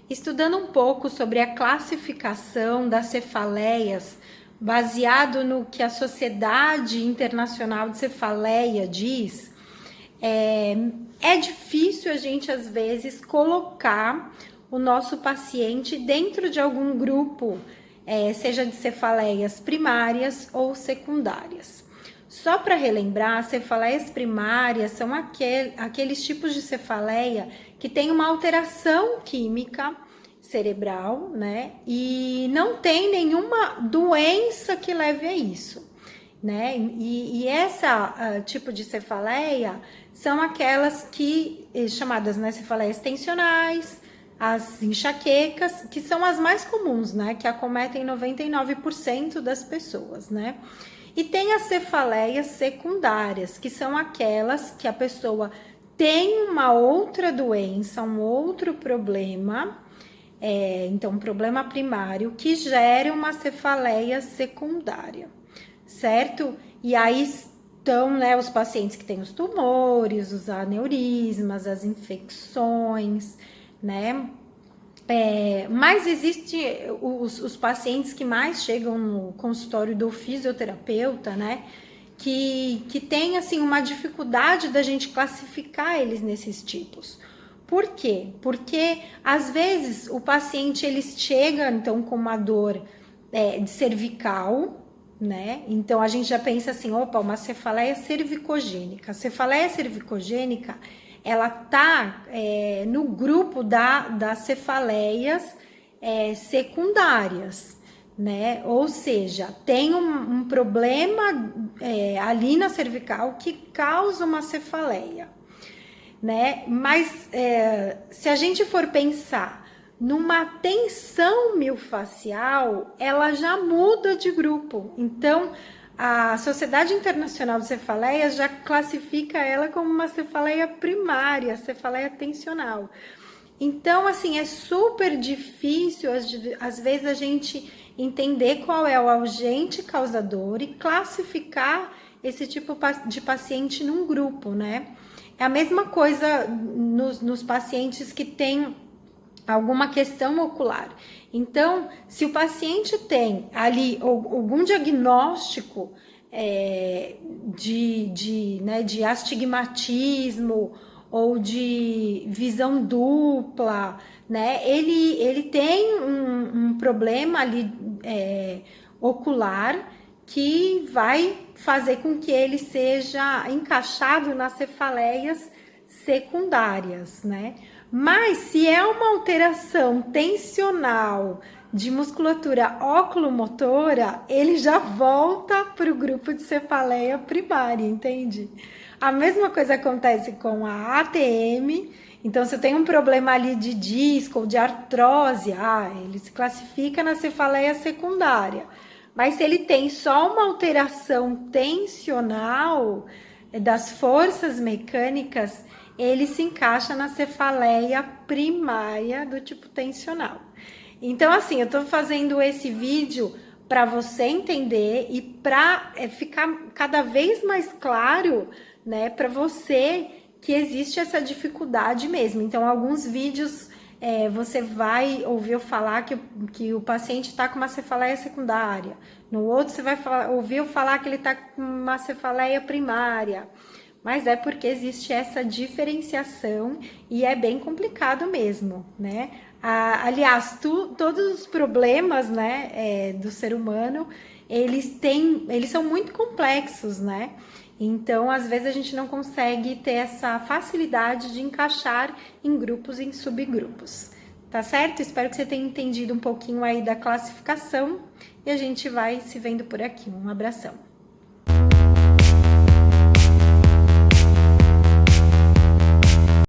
estudando um pouco sobre a classificação das cefaleias, baseado no que a Sociedade Internacional de Cefaleia diz, é difícil a gente, às vezes, colocar o nosso paciente dentro de algum grupo, seja de cefaleias primárias ou secundárias. Só para relembrar, cefaleias primárias são aqueles tipos de cefaleia que tem uma alteração química cerebral, né? E não tem nenhuma doença que leve a isso, né? E essa tipo de cefaleia são aquelas que chamadas, né, cefaleias tensionais, as enxaquecas, que são as mais comuns, né? Que acometem 99% das pessoas, né? E tem as cefaleias secundárias, que são aquelas que a pessoa tem uma outra doença, um outro problema, então um problema primário que gera uma cefaleia secundária, certo? E aí estão, né, os pacientes que têm os tumores, os aneurismas, as infecções, né? Mas existe os pacientes que mais chegam no consultório do fisioterapeuta, né? Que tem, assim, uma dificuldade da gente classificar eles nesses tipos. Por quê? Porque, às vezes, o paciente, ele chega, então, com uma dor de cervical, né? Então, a gente já pensa assim, opa, uma cefaleia cervicogênica. A cefaleia cervicogênica, ela tá no grupo das cefaleias secundárias, né? Ou seja, tem um problema ali na cervical que causa uma cefaleia, né? Mas se a gente for pensar numa tensão miofascial, ela já muda de grupo. Então, a Sociedade Internacional de Cefaleias já classifica ela como uma cefaleia primária, cefaleia tensional. Então, assim, é super difícil, às vezes, a gente entender qual é o agente causador e classificar esse tipo de paciente num grupo, né? É a mesma coisa nos pacientes que têm alguma questão ocular. Então, se o paciente tem ali algum diagnóstico de astigmatismo ou de visão dupla, né? Ele tem um problema ali ocular que vai fazer com que ele seja encaixado nas cefaleias secundárias, né? Mas se é uma alteração tensional de musculatura oculomotora, ele já volta para o grupo de cefaleia primária, entende? A mesma coisa acontece com a ATM. Então, se eu tenho um problema ali de disco ou de artrose, ele se classifica na cefaleia secundária. Mas se ele tem só uma alteração tensional das forças mecânicas, ele se encaixa na cefaleia primária do tipo tensional. Então, assim, eu tô fazendo esse vídeo para você entender e para ficar cada vez mais claro, né, para você que existe essa dificuldade mesmo. Então, alguns vídeos você vai ouvir eu falar que o paciente está com uma cefaleia secundária. No outro, você vai ouvir eu falar que ele está com uma cefaleia primária. Mas é porque existe essa diferenciação e é bem complicado mesmo, né? Aliás, todos os problemas, né, do ser humano, eles são muito complexos, né? Então, às vezes a gente não consegue ter essa facilidade de encaixar em grupos e em subgrupos. Tá certo? Espero que você tenha entendido um pouquinho aí da classificação e a gente vai se vendo por aqui. Um abração.